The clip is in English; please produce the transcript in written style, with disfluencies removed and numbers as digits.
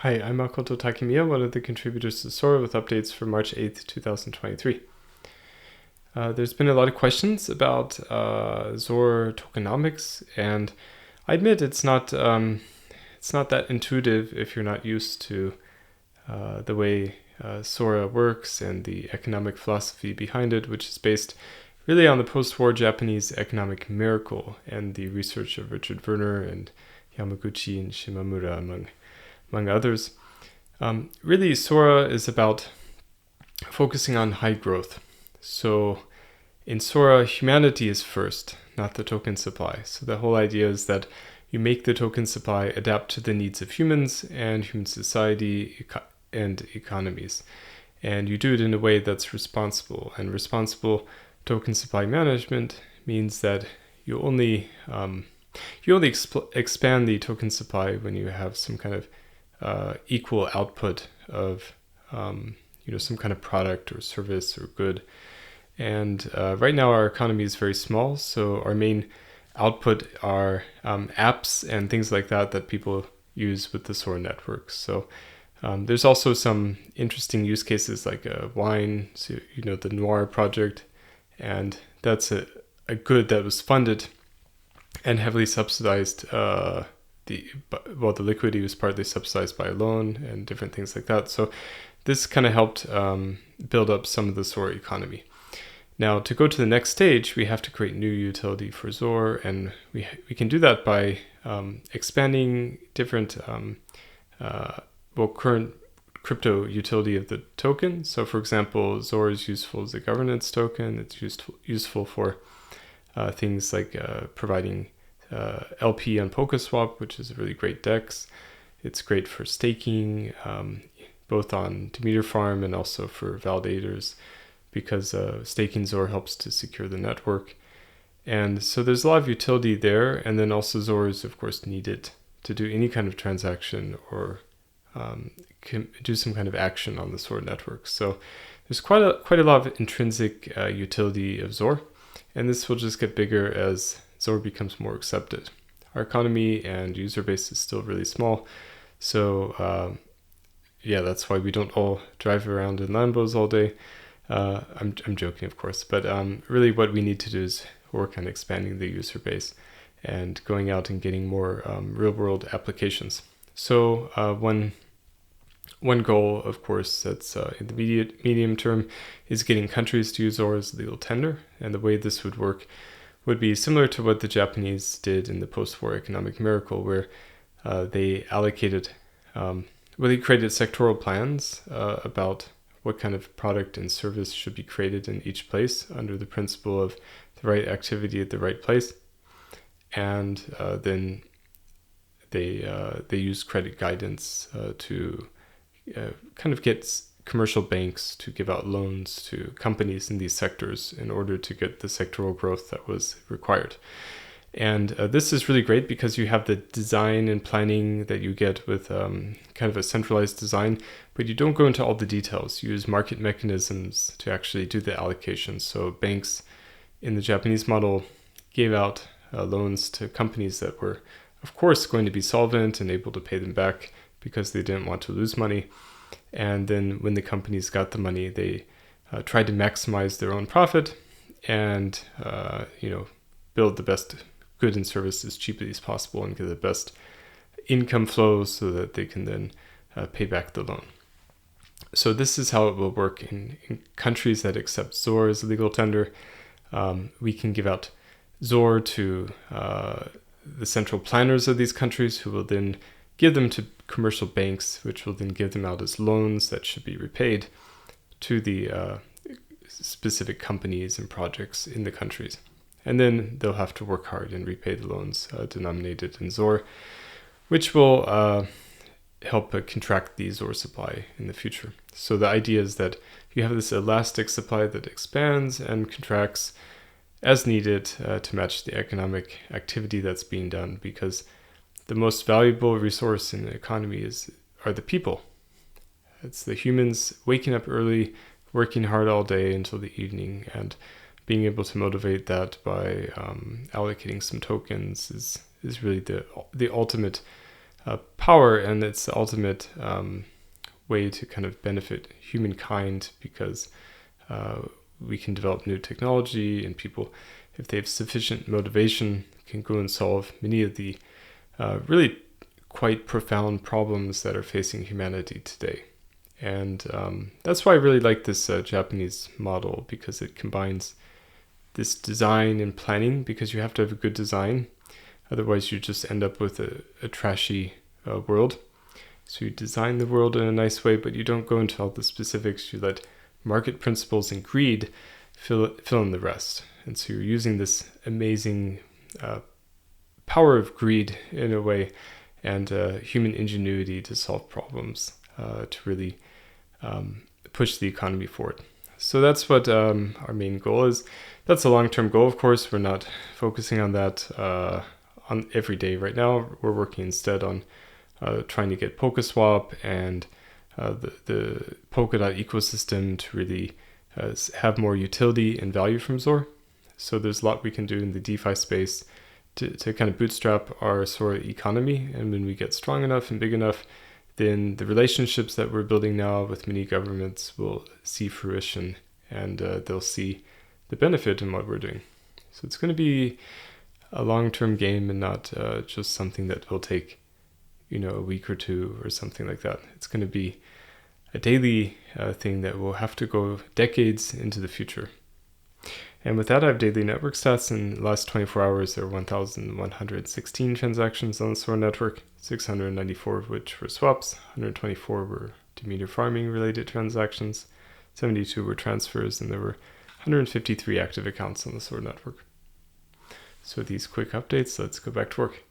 Hi, I'm Makoto Takemiya, one of the contributors to Sora with updates for March 8th, 2023. There's been a lot of questions about Zor tokenomics, and I admit it's not that intuitive if you're not used to the way Sora works and the economic philosophy behind it, which is based really on the post-war Japanese economic miracle and the research of Richard Werner and Yamaguchi and Shimamura among others. Really, Sora is about focusing on high growth. So in Sora, humanity is first, not the token supply. So the whole idea is that you make the token supply adapt to the needs of humans and human society and economies. And you do it in a way that's responsible. And responsible token supply management means that you only expand the token supply when you have some kind of equal output of some kind of product or service or good. And right now our economy is very small, so our main output are apps and things like that people use with the Sora network. So there's also some interesting use cases like wine, so the Noir project, and that's a good that was funded and heavily subsidized. The liquidity was partly subsidized by a loan and different things like that. So this kind of helped build up some of the Sora economy. Now, to go to the next stage, we have to create new utility for Zor, and we can do that by expanding different current crypto utility of the token. So, for example, Zor is useful as a governance token. It's useful for things like providing LP on PokerSwap, which is a really great DEX. It's great for staking, both on Demeter Farm and also for validators, because staking Zor helps to secure the network. And so there's a lot of utility there. And then also Zor is, of course, needed to do any kind of transaction or do some kind of action on the Zor network. So there's quite a lot of intrinsic utility of Zor. And this will just get bigger as Zor becomes more accepted. Our economy and user base is still really small. So that's why we don't all drive around in Lambos all day. I'm joking, of course, but really what we need to do is work on expanding the user base and going out and getting more real-world applications. So one goal, of course, that's in the medium term is getting countries to use Zor as legal tender. And the way this would work would be similar to what the Japanese did in the post-war economic miracle, where they created sectoral plans about what kind of product and service should be created in each place under the principle of the right activity at the right place. And then they use credit guidance to kind of get commercial banks to give out loans to companies in these sectors in order to get the sectoral growth that was required. And this is really great because you have the design and planning that you get with kind of a centralized design, but you don't go into all the details. You use market mechanisms to actually do the allocations. So banks in the Japanese model gave out loans to companies that were, of course, going to be solvent and able to pay them back because they didn't want to lose money. And then when the companies got the money, they tried to maximize their own profit and build the best good and service as cheaply as possible and get the best income flow so that they can then pay back the loan. So this is how it will work in countries that accept Zor as a legal tender. We can give out Zor to the central planners of these countries, who will then give them to commercial banks, which will then give them out as loans that should be repaid to the specific companies and projects in the countries. And then they'll have to work hard and repay the loans denominated in Zor, which will help contract the Zor supply in the future. So the idea is that you have this elastic supply that expands and contracts as needed to match the economic activity that's being done, because the most valuable resource in the economy are the people. It's the humans waking up early, working hard all day until the evening, and being able to motivate that by allocating some tokens is really the ultimate power, and it's the ultimate way to kind of benefit humankind, because we can develop new technology, and people, if they have sufficient motivation, can go and solve many of the really quite profound problems that are facing humanity today. And that's why I really like this Japanese model, because it combines this design and planning, because you have to have a good design. Otherwise, you just end up with a trashy world. So you design the world in a nice way, but you don't go into all the specifics. You let market principles and greed fill in the rest. And so you're using this amazing power of greed in a way, and human ingenuity to solve problems, to really push the economy forward. So that's what our main goal is. That's a long-term goal, of course. We're not focusing on that on every day right now. We're working instead on trying to get PolkaSwap and the Polkadot ecosystem to really have more utility and value from Zor. So there's a lot we can do in the DeFi space to kind of bootstrap our Sora economy. And when we get strong enough and big enough, then the relationships that we're building now with many governments will see fruition, and they'll see the benefit in what we're doing. So it's going to be a long-term game, and not just something that will take, a week or two or something like that. It's going to be a daily thing that will have to go decades into the future. And with that, I have daily network stats. In the last 24 hours, there were 1,116 transactions on the Sora network, 694 of which were swaps, 124 were Demeter farming related transactions, 72 were transfers, and there were 153 active accounts on the Sora network. So with these quick updates, let's go back to work.